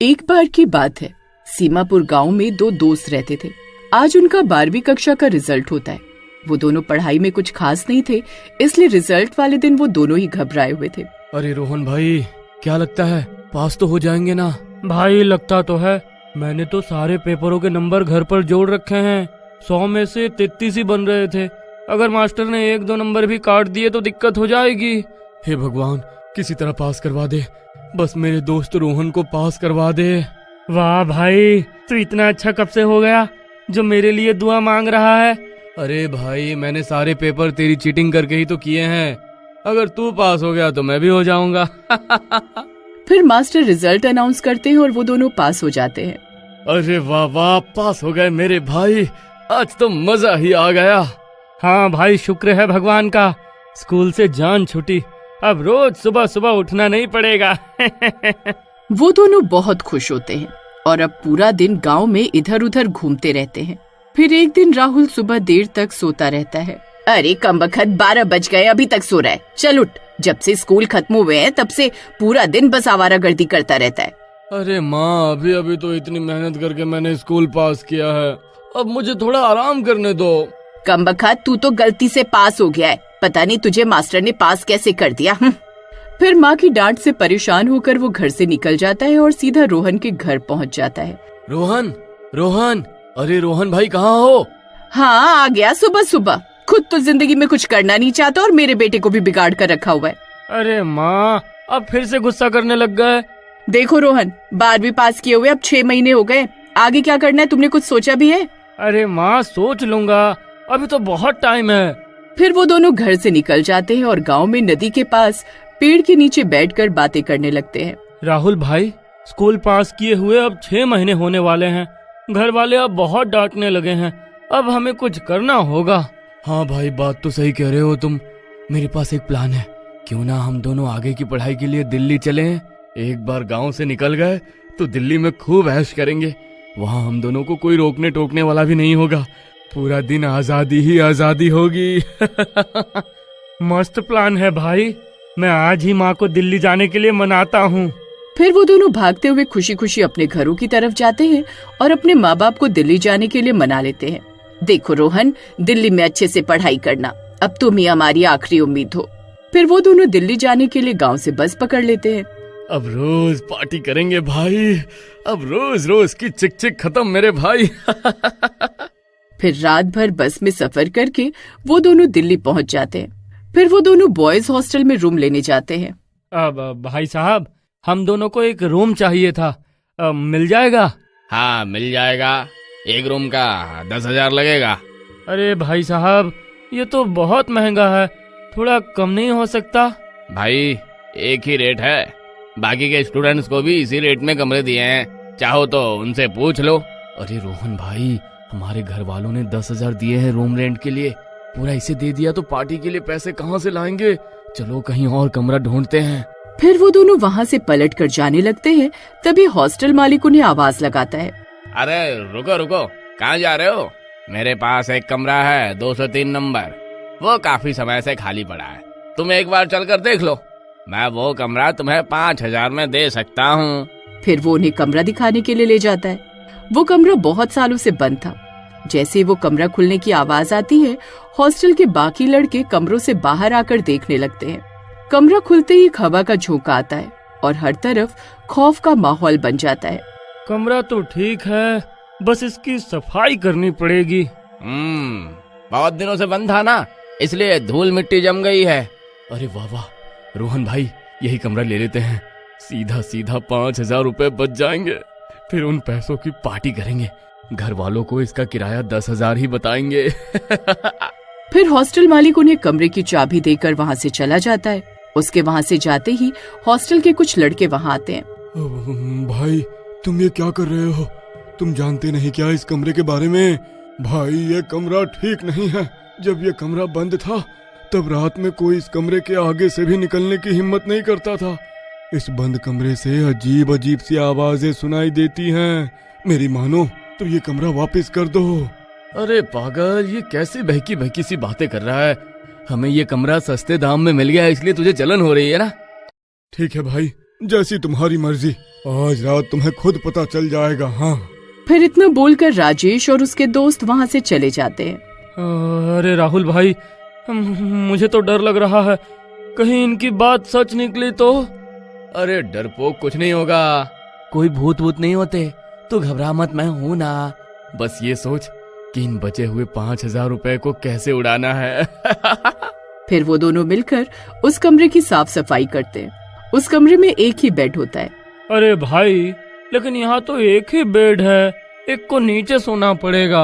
एक बार की बात है, सीमापुर गांव में दो दोस्त रहते थे। आज उनका 12वीं कक्षा का रिजल्ट होता है। वो दोनों पढ़ाई में कुछ खास नहीं थे, इसलिए रिजल्ट वाले दिन वो दोनों ही घबराए हुए थे। अरे रोहन भाई, क्या लगता है पास तो हो जाएंगे ना? भाई लगता तो है, मैंने तो सारे पेपरों के नंबर घर पर जोड़ रखे हैं। 100 में से 33 ही बन रहे थे। अगर मास्टर ने 1-2 नंबर भी काट दिए तो दिक्कत हो जाएगी। हे भगवान, किसी तरह पास करवा दे, बस मेरे दोस्त रोहन को पास करवा दे। वाह भाई, तू इतना अच्छा कब से हो गया जो मेरे लिए दुआ मांग रहा है? अरे भाई, मैंने सारे पेपर तेरी चीटिंग करके ही तो किए हैं। अगर तू पास हो गया तो मैं भी हो जाऊंगा। फिर मास्टर रिजल्ट अनाउंस करते हैं और वो दोनों पास हो जाते हैं। अरे वाह वाह, पास हो गए मेरे भाई, आज तो मजा ही आ गया। हाँ भाई, शुक्र है भगवान का, स्कूल से जान छूटी। अब रोज सुबह सुबह उठना नहीं पड़ेगा। वो दोनों बहुत खुश होते हैं और अब पूरा दिन गांव में इधर उधर घूमते रहते हैं। फिर एक दिन राहुल सुबह देर तक सोता रहता है। अरे कमबख्त, 12 बज गए, अभी तक सो रहा है। चल उठ, जब से स्कूल खत्म हुए हैं तब से पूरा दिन बस आवारागर्दी करता रहता है। अरे माँ, अभी अभी तो इतनी मेहनत करके मैंने स्कूल पास किया है, अब मुझे थोड़ा आराम करने दो। कमबख्त, तू तो गलती से पास हो गया है, पता नहीं तुझे मास्टर ने पास कैसे कर दिया। फिर माँ की डांट से परेशान होकर वो घर से निकल जाता है और सीधा रोहन के घर पहुँच जाता है। रोहन, रोहन, अरे रोहन भाई कहाँ हो? हाँ, आ गया सुबह सुबह। खुद तो जिंदगी में कुछ करना नहीं चाहता और मेरे बेटे को भी बिगाड़ कर रखा हुआ है। अरे माँ, अब फिर से गुस्सा करने लग गए। देखो रोहन, 12वीं पास किए हुए अब 6 महीने हो गए, आगे क्या करना है तुमने कुछ सोचा भी है? अरे माँ, सोच लूंगा, अभी तो बहुत टाइम है। फिर वो दोनों घर से निकल जाते हैं और गांव में नदी के पास पेड़ के नीचे बैठकर बातें करने लगते हैं। राहुल भाई, स्कूल पास किए हुए अब 6 महीने होने वाले हैं। घर वाले अब बहुत डांटने लगे हैं, अब हमें कुछ करना होगा। हाँ भाई, बात तो सही कह रहे हो तुम। मेरे पास एक प्लान है, क्यों ना हम दोनों आगे की पढ़ाई के लिए दिल्ली चलें? एक बार गांव से निकल गए तो दिल्ली में खूब ऐश करेंगे। वहाँ हम दोनों को कोई रोकने टोकने वाला भी नहीं होगा। पूरा दिन आजादी ही आजादी होगी। मस्त प्लान है भाई, मैं आज ही माँ को दिल्ली जाने के लिए मनाता हूँ। फिर वो दोनों भागते हुए खुशी खुशी अपने घरों की तरफ जाते हैं और अपने माँ बाप को दिल्ली जाने के लिए मना लेते हैं। देखो रोहन, दिल्ली में अच्छे से पढ़ाई करना, अब तुम ही हमारी आखिरी उम्मीद हो। फिर वो दोनों दिल्ली जाने के लिए गांव से बस पकड़ लेते हैं। अब रोज पार्टी करेंगे भाई, अब रोज रोज की चिक चिक खत्म मेरे भाई। फिर रात भर बस में सफर करके वो दोनों दिल्ली पहुंच जाते हैं। फिर वो दोनों बॉयज हॉस्टल में रूम लेने जाते हैं। अब भाई साहब, हम दोनों को एक रूम चाहिए था, मिल जाएगा? हाँ मिल जाएगा, एक रूम का 10,000 लगेगा। अरे भाई साहब, ये तो बहुत महंगा है, थोड़ा कम नहीं हो सकता? भाई एक ही रेट है, बाकी के स्टूडेंट्स को भी इसी रेट में कमरे दिए हैं, चाहो तो उनसे पूछ लो। अरे रोहन भाई, हमारे घर वालों ने 10,000 दिए हैं रूम रेंट के लिए, पूरा इसे दे दिया तो पार्टी के लिए पैसे कहाँ से लाएंगे? चलो कहीं और कमरा ढूंढते हैं। फिर वो दोनों वहाँ से पलट कर जाने लगते हैं, तभी हॉस्टल मालिक उन्हें आवाज लगाता है। अरे रुको रुको, कहाँ जा रहे हो? मेरे पास एक कमरा है 203 नंबर, वो काफी समय से खाली पड़ा है, तुम एक बार चल कर देख लो, मैं वो कमरा तुम्हें 5,000 में दे सकता हूँ। फिर वो उन्हें कमरा दिखाने के लिए ले जाता है। वो कमरा बहुत सालों से बंद था। जैसे वो कमरा खुलने की आवाज आती है, हॉस्टल के बाकी लड़के कमरों से बाहर आकर देखने लगते हैं। कमरा खुलते ही हवा का झोंका आता है और हर तरफ खौफ का माहौल बन जाता है। कमरा तो ठीक है, बस इसकी सफाई करनी पड़ेगी। बहुत दिनों से बंद था ना, इसलिए धूल मिट्टी जम गई है। अरे वाह वाह, रोहन भाई यही कमरा ले लेते हैं, सीधा सीधा 5,000 रुपए बच जाएंगे। फिर उन पैसों की पार्टी करेंगे, घर वालों को इसका किराया 10,000 ही बताएंगे। फिर हॉस्टल मालिक उन्हें कमरे की चाबी देकर वहाँ से चला जाता है। उसके वहाँ से जाते ही हॉस्टल के कुछ लड़के वहाँ आते हैं। भाई तुम ये क्या कर रहे हो? तुम जानते नहीं क्या इस कमरे के बारे में? भाई ये कमरा ठीक नहीं है। जब ये कमरा बंद था तब रात में कोई इस कमरे के आगे से भी निकलने की हिम्मत नहीं करता था। इस बंद कमरे से अजीब अजीब सी आवाजें सुनाई देती हैं। मेरी मानो तो ये कमरा वापस कर दो। अरे पागल, ये कैसी बहकी बहकी सी बातें कर रहा है? हमें ये कमरा सस्ते दाम में मिल गया है, इसलिए तुझे जलन हो रही है ना? ठीक है भाई, जैसी तुम्हारी मर्जी। आज रात तुम्हें खुद पता चल जाएगा। हाँ। फिर इतना बोलकर राजेश और उसके दोस्त वहाँ से चले जाते हैं। अरे राहुल भाई, मुझे तो डर लग रहा है, कहीं इनकी बात सच निकली तो। अरे डरपोक, कुछ नहीं होगा, कोई भूत वूत नहीं होते, तू घबरा मत, मैं हूं ना। बस ये सोच कि इन बचे हुए 5,000 रुपए को कैसे उड़ाना है। फिर वो दोनों मिलकर उस कमरे की साफ सफाई करते हैं। उस कमरे में एक ही बेड होता है। अरे भाई, लेकिन यहाँ तो एक ही बेड है, एक को नीचे सोना पड़ेगा।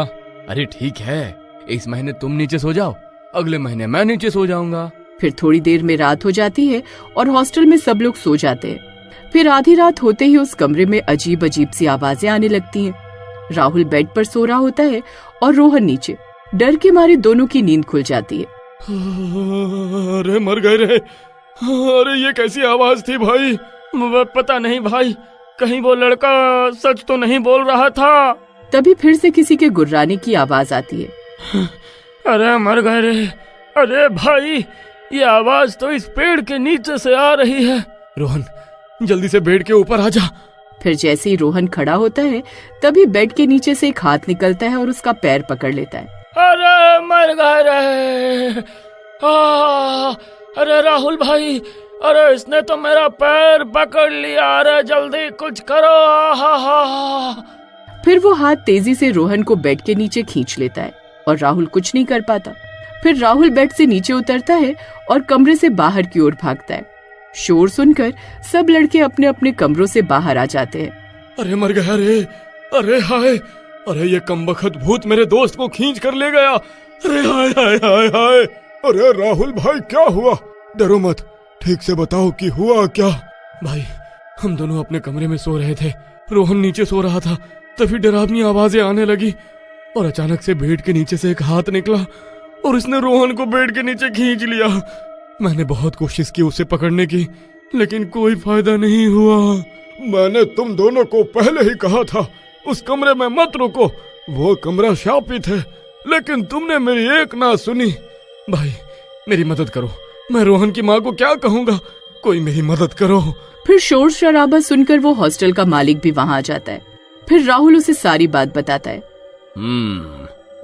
अरे ठीक है, इस महीने तुम नीचे सो जाओ, अगले महीने मैं नीचे सो जाऊंगा। फिर थोड़ी देर में रात हो जाती है और हॉस्टल में सब लोग सो जाते हैं। फिर आधी रात होते ही उस कमरे में अजीब अजीब सी आवाजें आने लगती हैं। राहुल बेड पर सो रहा होता है और रोहन नीचे। डर के मारे दोनों की नींद खुल जाती है। अरे मर गए रे। अरे ये कैसी आवाज थी भाई? पता नहीं भाई, कहीं वो लड़का सच तो नहीं बोल रहा था। तभी फिर से किसी के गुर्राने की आवाज आती है। अरे मर गए रे। अरे भाई, ये आवाज तो इस पेड़ के नीचे से आ रही है। रोहन, जल्दी से बेड के ऊपर आ जा। फिर जैसे ही रोहन खड़ा होता है, तभी बेड के नीचे से एक हाथ निकलता है और उसका पैर पकड़ लेता है। अरे मर गए रे। अरे राहुल भाई, अरे इसने तो मेरा पैर पकड़ लिया। अरे जल्दी कुछ करो। फिर वो हाथ तेजी से रोहन को बेड के नीचे खींच लेता है और राहुल कुछ नहीं कर पाता। फिर राहुल बेड से नीचे उतरता है और कमरे से बाहर की ओर भागता है। शोर सुनकर सब लड़के अपने अपने कमरों से बाहर आ जाते हैं। अरे मर गया रे। अरे हाय, अरे ये कमबख्त भूत मेरे दोस्त को खींच कर ले गया। अरे हाय हाय हाय हाय। अरे राहुल भाई, क्या हुआ? डरो मत, ठीक से बताओ कि हुआ क्या? भाई, हम दोनों अपने कमरे में सो रहे थे, रोहन नीचे सो रहा था, तभी डरावनी आवाजें आने लगी और अचानक से बेड के नीचे से एक हाथ निकला और इसने रोहन को बेड के नीचे खींच लिया। मैंने बहुत कोशिश की उसे पकड़ने की, लेकिन कोई फायदा नहीं हुआ। मैंने तुम दोनों को पहले ही कहा था उस कमरे में मत रुको, वो कमरा शापित है, लेकिन तुमने मेरी एक ना सुनी। भाई मेरी मदद करो, मैं रोहन की माँ को क्या कहूँगा, कोई मेरी मदद करो। फिर शोर शराबा सुनकर वो हॉस्टल का मालिक भी वहाँ आ जाता है। फिर राहुल उसे सारी बात बताता है।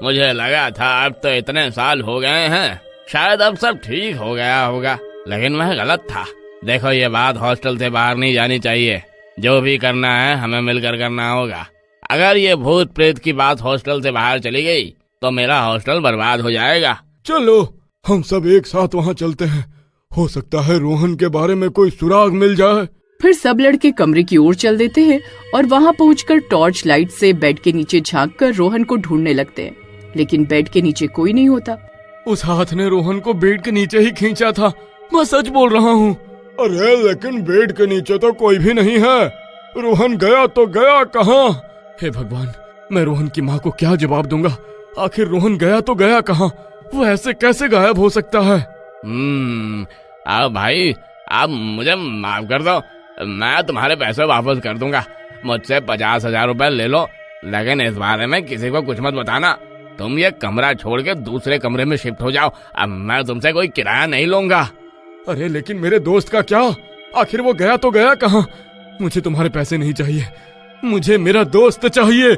मुझे लगा था अब तो इतने साल हो गए हैं, शायद अब सब ठीक हो गया होगा, लेकिन मैं गलत था। देखो, ये बात हॉस्टल से बाहर नहीं जानी चाहिए, जो भी करना है हमें मिलकर करना होगा। अगर ये भूत प्रेत की बात हॉस्टल से बाहर चली गई तो मेरा हॉस्टल बर्बाद हो जाएगा। चलो हम सब एक साथ वहाँ चलते हैं, हो सकता है रोहन के बारे में कोई सुराग मिल जाए। फिर सब लड़के कमरे की ओर चल देते हैं और वहाँ पहुंचकर टॉर्च लाइट से बेड के नीचे झांककर रोहन को ढूंढने लगते हैं, लेकिन बेड के नीचे कोई नहीं होता। उस हाथ ने रोहन को बेड के नीचे ही खींचा था, मैं सच बोल रहा हूँ। अरे लेकिन बेड के नीचे तो कोई भी नहीं है, रोहन गया तो गया कहाँ? हे भगवान, मैं रोहन की माँ को क्या जवाब दूंगा? आखिर रोहन गया तो गया कहाँ? वो ऐसे कैसे गायब हो सकता है? अब भाई, आप मुझे माफ कर दो, मैं तुम्हारे पैसे वापस कर दूंगा। मुझसे 50,000 रुपए ले लो, लेकिन इस बारे में किसी को कुछ मत बताना। तुम ये कमरा छोड़ के दूसरे कमरे में शिफ्ट हो जाओ, अब मैं तुमसे कोई किराया नहीं लूंगा। अरे लेकिन मेरे दोस्त का क्या? आखिर वो गया तो गया कहाँ? मुझे तुम्हारे पैसे नहीं चाहिए, मुझे मेरा दोस्त चाहिए।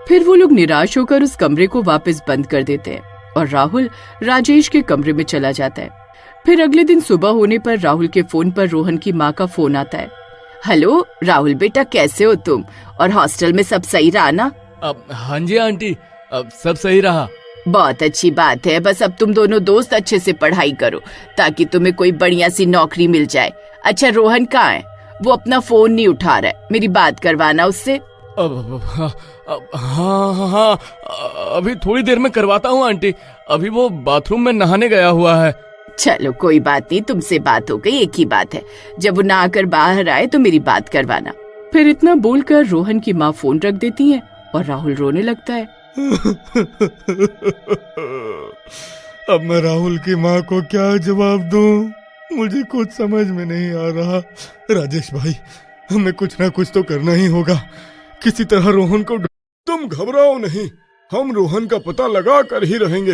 फिर वो लोग निराश होकर उस कमरे को वापस बंद कर देते हैं और राहुल राजेश के कमरे में चला जाता है। फिर अगले दिन सुबह होने पर राहुल के फोन पर रोहन की माँ का फोन आता है। हेलो राहुल बेटा, कैसे हो तुम? और हॉस्टल में सब सही रहा ना? हाँ जी आंटी, अब सब सही रहा। बहुत अच्छी बात है, बस अब तुम दोनों दोस्त अच्छे से पढ़ाई करो ताकि तुम्हें कोई बढ़िया सी नौकरी मिल जाए। अच्छा रोहन कहाँ है? वो अपना फोन नहीं उठा रहा है, मेरी बात करवाना उससे। हाँ, अभी थोड़ी देर में करवाता हूँ आंटी, अभी वो बाथरूम में नहाने गया हुआ है। चलो कोई बात नहीं, तुमसे बात हो गई, एक ही बात है, जब वो नहाकर बाहर आए तो मेरी बात करवाना। फिर इतना बोलकर रोहन की माँ फोन रख देती है और राहुल रोने लगता है। अब मैं राहुल की माँ को क्या जवाब दूं? मुझे कुछ समझ में नहीं आ रहा। राजेश भाई, हमें कुछ ना कुछ तो करना ही होगा, किसी तरह रोहन को। तुम घबराओ नहीं, हम रोहन का पता लगा कर ही रहेंगे।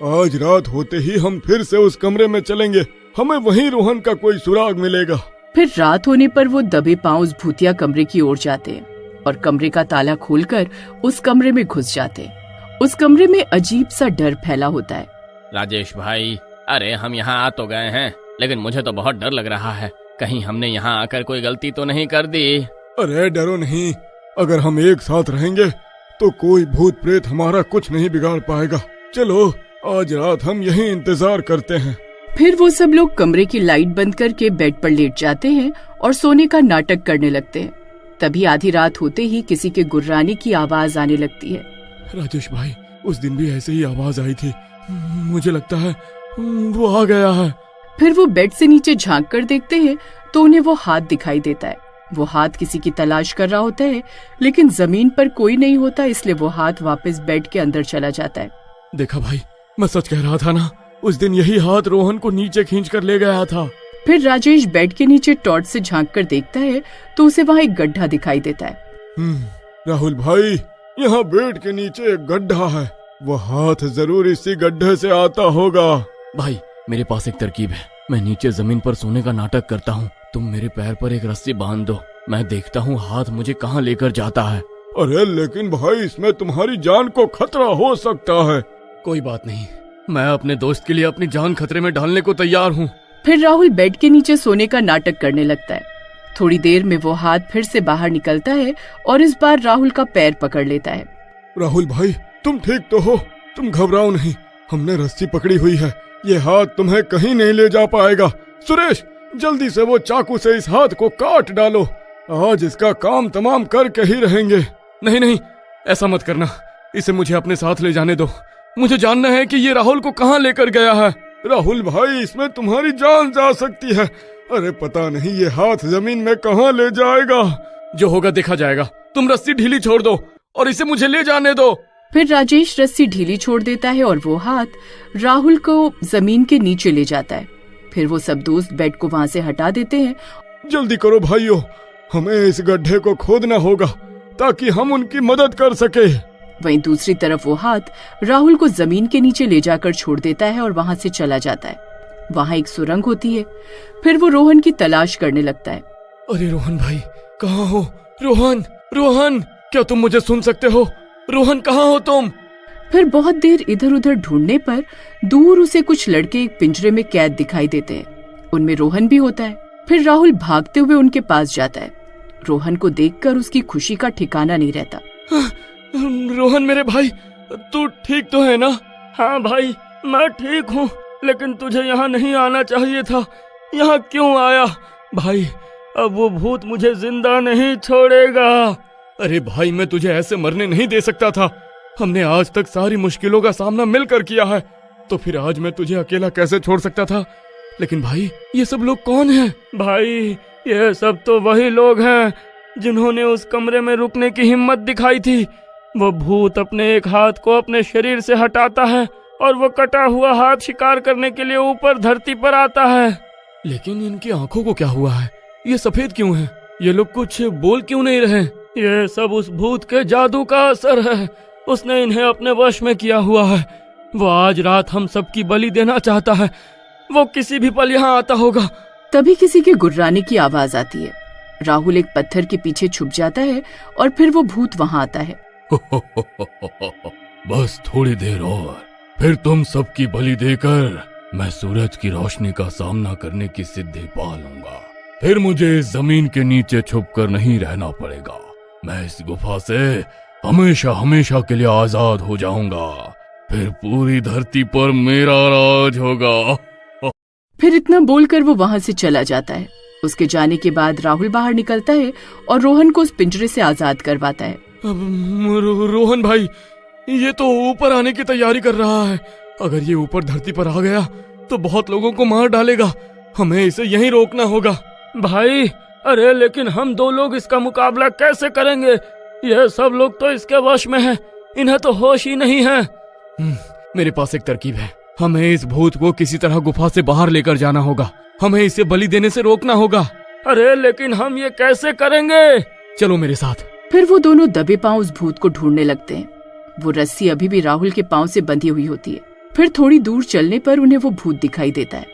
आज रात होते ही हम फिर से उस कमरे में चलेंगे, हमें वहीं रोहन का कोई सुराग मिलेगा। फिर रात होने पर वो दबे पांव उस भूतिया कमरे की ओर जाते हैं और कमरे का ताला खोलकर उस कमरे में घुस जाते हैं। उस कमरे में अजीब सा डर फैला होता है। राजेश भाई, अरे हम यहाँ आ तो गए हैं, लेकिन मुझे तो बहुत डर लग रहा है। कहीं हमने यहाँ आकर कोई गलती तो नहीं कर दी? अरे डरो नहीं, अगर हम एक साथ रहेंगे तो कोई भूत प्रेत हमारा कुछ नहीं बिगाड़ पाएगा। चलो आज रात हम यहीं इंतजार करते हैं। फिर वो सब लोग कमरे की लाइट बंद करके बेड पर लेट जाते हैं और सोने का नाटक करने लगते हैं। तभी आधी रात होते ही किसी के गुर्राने की आवाज आने लगती है। राजेश भाई, उस दिन भी ऐसे ही आवाज आई थी, मुझे लगता है वो आ गया है। फिर वो बेड से नीचे झांक कर देखते हैं तो उन्हें वो हाथ दिखाई देता है। वो हाथ किसी की तलाश कर रहा होता है, लेकिन जमीन पर कोई नहीं होता, इसलिए वो हाथ वापस बेड के अंदर चला जाता है। देखा भाई, मैं सच कह रहा था ना, उस दिन यही हाथ रोहन को नीचे खींच कर ले गया था। फिर राजेश बेड के नीचे टॉर्च से झांक कर देखता है तो उसे वहाँ एक गड्ढा दिखाई देता है। राहुल भाई, यहाँ बेड के नीचे एक गड्ढा है, वो हाथ जरूर इसी गड्ढे से आता होगा। भाई मेरे पास एक तरकीब है, मैं नीचे जमीन पर सोने का नाटक करता हूँ, तुम मेरे पैर पर एक रस्सी बांध दो, मैं देखता हूँ हाथ मुझे कहाँ लेकर जाता है। अरे लेकिन भाई, इसमें तुम्हारी जान को खतरा हो सकता है। कोई बात नहीं, मैं अपने दोस्त के लिए अपनी जान खतरे में डालने को तैयार हूँ। फिर राहुल बेड के नीचे सोने का नाटक करने लगता है। थोड़ी देर में वो हाथ फिर से बाहर निकलता है और इस बार राहुल का पैर पकड़ लेता है। राहुल भाई, तुम ठीक तो हो? तुम घबराओ नहीं, हमने रस्सी पकड़ी हुई है, ये हाथ तुम्हें कहीं नहीं ले जा पाएगा। सुरेश, जल्दी से वो चाकू से इस हाथ को काट डालो, आज इसका काम तमाम करके ही रहेंगे। नहीं नहीं, ऐसा मत करना, इसे मुझे अपने साथ ले जाने दो, मुझे जानना है कि ये राहुल को कहाँ लेकर गया है। राहुल भाई, इसमें तुम्हारी जान जा सकती है। अरे पता नहीं ये हाथ जमीन में कहाँ ले जाएगा। जो होगा देखा जाएगा, तुम रस्सी ढीली छोड़ दो और इसे मुझे ले जाने दो। फिर राजेश रस्सी ढीली छोड़ देता है और वो हाथ राहुल को जमीन के नीचे ले जाता है। फिर वो सब दोस्त बेड को वहाँ से हटा देते हैं। जल्दी करो भाइयों, हमें इस गड्ढे को खोदना होगा ताकि हम उनकी मदद कर सके। वहीं दूसरी तरफ वो हाथ राहुल को जमीन के नीचे ले जाकर छोड़ देता है और वहाँ से चला जाता है। वहाँ एक सुरंग होती है। फिर वो रोहन की तलाश करने लगता है। अरे रोहन भाई, कहाँ हो? रोहन, रोहन, क्या तुम मुझे सुन सकते हो? रोहन, कहाँ हो तुम? फिर बहुत देर इधर उधर ढूंढने पर दूर उसे कुछ लड़के एक पिंजरे में कैद दिखाई देते हैं। उनमें रोहन भी होता है। फिर राहुल भागते हुए उनके पास जाता है। रोहन को देखकर उसकी खुशी का ठिकाना नहीं रहता। रोहन मेरे भाई, तू ठीक तो है ना? हाँ भाई, मैं ठीक हूँ, लेकिन तुझे यहाँ नहीं आना चाहिए था। यहाँ क्यों आया? भाई, अब वो भूत मुझे जिंदा नहीं छोड़ेगा। अरे भाई, मैं तुझे ऐसे मरने नहीं दे सकता था। हमने आज तक सारी मुश्किलों का सामना मिलकर किया है, तो फिर आज मैं तुझे अकेला कैसे छोड़ सकता था? लेकिन भाई, ये सब लोग कौन हैं? भाई, ये सब तो वही लोग हैं जिन्होंने उस कमरे में रुकने की हिम्मत दिखाई थी। वो भूत अपने एक हाथ को अपने शरीर से हटाता है और वो कटा हुआ हाथ शिकार करने के लिए ऊपर धरती पर आता है। लेकिन इनकी आंखों को क्या हुआ है? ये सफेद क्यों है? ये लोग कुछ बोल क्यों नहीं रहे? ये सब उस भूत के जादू का असर है। उसने इन्हें अपने वश में किया हुआ है। वो आज रात हम सबकी बलि देना चाहता है। वो किसी भी पल यहाँ आता होगा। तभी किसी के गुर्राने की आवाज आती है। राहुल एक पत्थर के पीछे छुप जाता है और फिर वो भूत वहाँ आता है। बस थोड़ी देर और, फिर तुम सबकी बलि देकर मैं सूरज की रोशनी का सामना करने की सिद्धि पा लूंगा। फिर मुझे इस जमीन के नीचे छुपकर नहीं रहना पड़ेगा। मैं इस गुफा से हमेशा हमेशा के लिए आजाद हो जाऊंगा। फिर पूरी धरती पर मेरा राज होगा। फिर इतना बोलकर वो वहाँ से चला जाता है। उसके जाने के बाद राहुल बाहर निकलता है और रोहन को उस पिंजरे से आजाद करवाता है। रोहन भाई, ये तो ऊपर आने की तैयारी कर रहा है। अगर ये ऊपर धरती पर आ गया तो बहुत लोगों को मार डालेगा। हमें इसे यहीं रोकना होगा। भाई, अरे लेकिन हम दो लोग इसका मुकाबला कैसे करेंगे? ये सब लोग तो इसके वश में हैं। इन्हें तो होश ही नहीं है। मेरे पास एक तरकीब है। हमें इस भूत को किसी तरह गुफा से बाहर लेकर जाना होगा। हमें इसे बलि देने से रोकना होगा। अरे लेकिन हम ये कैसे करेंगे? चलो मेरे साथ। फिर वो दोनों दबे पांव उस भूत को ढूंढने लगते हैं। वो रस्सी अभी भी राहुल के पांव से बंधी हुई होती है। फिर थोड़ी दूर चलने पर उन्हें वो भूत दिखाई देता है।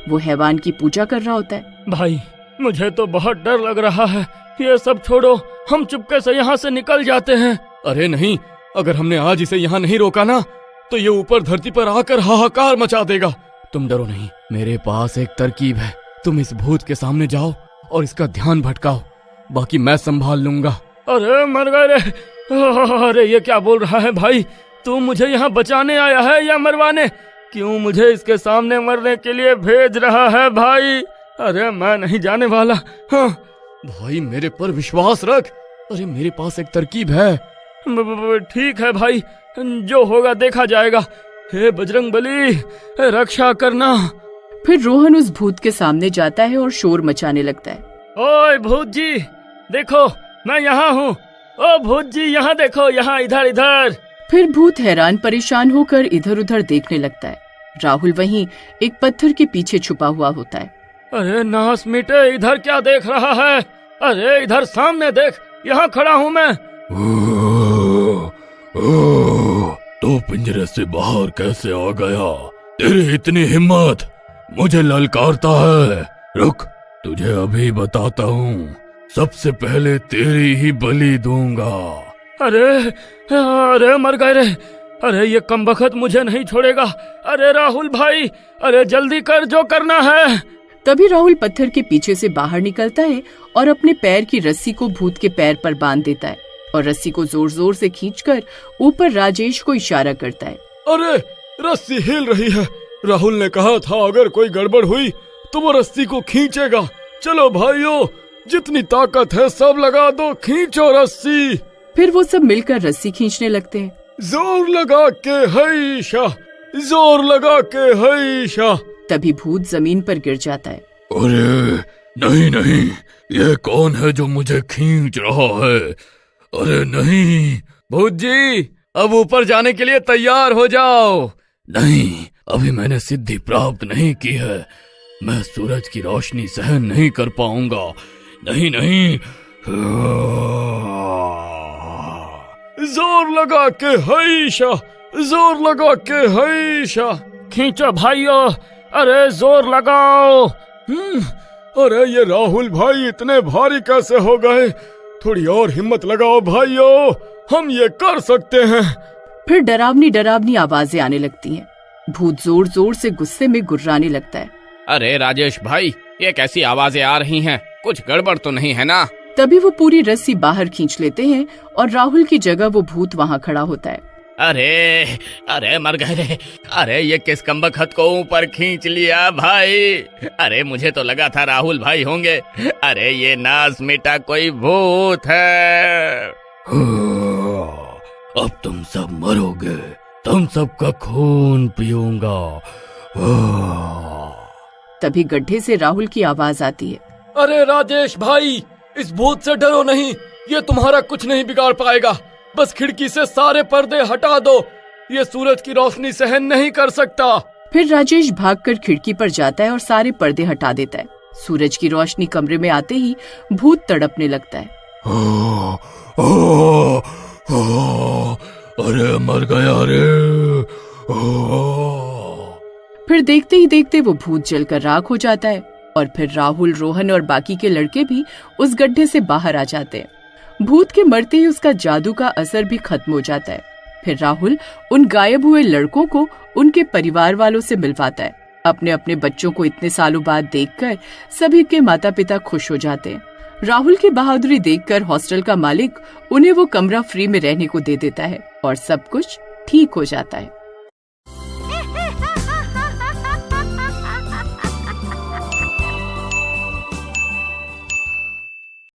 वो हैवान की पूजा कर रहा होता है। भाई, मुझे तो बहुत डर लग रहा है। ये सब छोड़ो, हम चुपके से यहाँ से निकल जाते हैं। अरे नहीं, अगर हमने आज इसे यहाँ नहीं रोका ना तो ये ऊपर धरती पर आकर हाहाकार मचा देगा। तुम डरो नहीं, मेरे पास एक तरकीब है। तुम इस भूत के सामने जाओ और इसका ध्यान भटकाओ, बाकी मैं संभाल लूंगा। अरे मर गए रे। अरे ये क्या बोल रहा है भाई? तू मुझे यहाँ बचाने आया है या मरवाने? क्यों मुझे इसके सामने मरने के लिए भेज रहा है भाई? अरे मैं नहीं जाने वाला। हाँ भाई मेरे पर विश्वास रख। अरे मेरे पास एक तरकीब है। ठीक है भाई, जो होगा देखा जाएगा। हे बजरंगबली, रक्षा करना। फिर रोहन उस भूत के सामने जाता है और शोर मचाने लगता है। ओए भूत जी, देखो मैं यहाँ हूँ। ओ भूत जी, यहाँ देखो, यहाँ इधर इधर। फिर भूत हैरान परेशान होकर इधर उधर देखने लगता है। राहुल वहीं एक पत्थर के पीछे छुपा हुआ होता है। अरे नास मीटे, इधर क्या देख रहा है? अरे इधर सामने देख, यहाँ खड़ा हूँ मैं। तो पिंजरे से बाहर कैसे आ गया? तेरी इतनी हिम्मत, मुझे ललकारता है। रुक, तुझे अभी बताता हूँ। सबसे पहले तेरी ही बलि दूंगा। अरे मर गए रे। अरे ये कमबख्त मुझे नहीं छोड़ेगा। अरे राहुल भाई, अरे जल्दी कर, जो करना है। तभी राहुल पत्थर के पीछे से बाहर निकलता है और अपने पैर की रस्सी को भूत के पैर पर बांध देता है और रस्सी को जोर जोर से खींचकर ऊपर राजेश को इशारा करता है। अरे रस्सी हिल रही है। राहुल ने कहा था अगर कोई गड़बड़ हुई तो वो रस्सी को खींचेगा। चलो भाइयों, जितनी ताकत है सब लगा दो, खींचो रस्सी। फिर वो सब मिलकर रस्सी खींचने लगते हैं। जोर लगा के हैशा, जोर लगा के हैशा। तभी भूत जमीन पर गिर जाता है। अरे नहीं नहीं, ये कौन है जो मुझे खींच रहा है? अरे नहीं। भूत जी, अब ऊपर जाने के लिए तैयार हो जाओ। नहीं, अभी मैंने सिद्धि प्राप्त नहीं की है। मैं सूरज की रोशनी सहन नहीं कर पाऊंगा। नहीं नहीं। जोर लगा के हैशा, जोर लगा के हैशा। खींचो भाइयों, अरे जोर लगाओ। अरे ये राहुल भाई इतने भारी कैसे हो गए? थोड़ी और हिम्मत लगाओ भाइयों, हम ये कर सकते हैं। फिर डरावनी डरावनी आवाजें आने लगती हैं। भूत जोर जोर से गुस्से में गुर्राने लगता है। अरे राजेश भाई, ये कैसी आवाजें आ रही हैं? कुछ गड़बड़ तो नहीं है ना? तभी वो पूरी रस्सी बाहर खींच लेते हैं और राहुल की जगह वो भूत वहाँ खड़ा होता है। अरे मर गए रे। अरे ये किस कमबख्त को ऊपर खींच लिया भाई? अरे मुझे तो लगा था राहुल भाई होंगे। अरे ये नास मिटा कोई भूत है। अब तुम सब मरोगे, तुम सबका खून पीऊंगा। तभी गड्ढे से राहुल की आवाज आती है। अरे राजेश भाई, इस भूत से डरो नहीं, ये तुम्हारा कुछ नहीं बिगाड़ पाएगा। बस खिड़की से सारे पर्दे हटा दो, ये सूरज की रोशनी सहन नहीं कर सकता। फिर राजेश भागकर खिड़की पर जाता है और सारे पर्दे हटा देता है। सूरज की रोशनी कमरे में आते ही भूत तड़पने लगता है। अरे मर गया रे। फिर देखते ही देखते वो भूत जलकर राख हो जाता है और फिर राहुल, रोहन और बाकी के लड़के भी उस गड्ढे से बाहर आ जाते हैं। भूत के मरते ही उसका जादू का असर भी खत्म हो जाता है। फिर राहुल उन गायब हुए लड़कों को उनके परिवार वालों से मिलवाता है। अपने अपने बच्चों को इतने सालों बाद देखकर सभी के माता पिता खुश हो जाते हैं। राहुल की बहादुरी देखकर हॉस्टल का मालिक उन्हें वो कमरा फ्री में रहने को दे देता है और सब कुछ ठीक हो जाता है।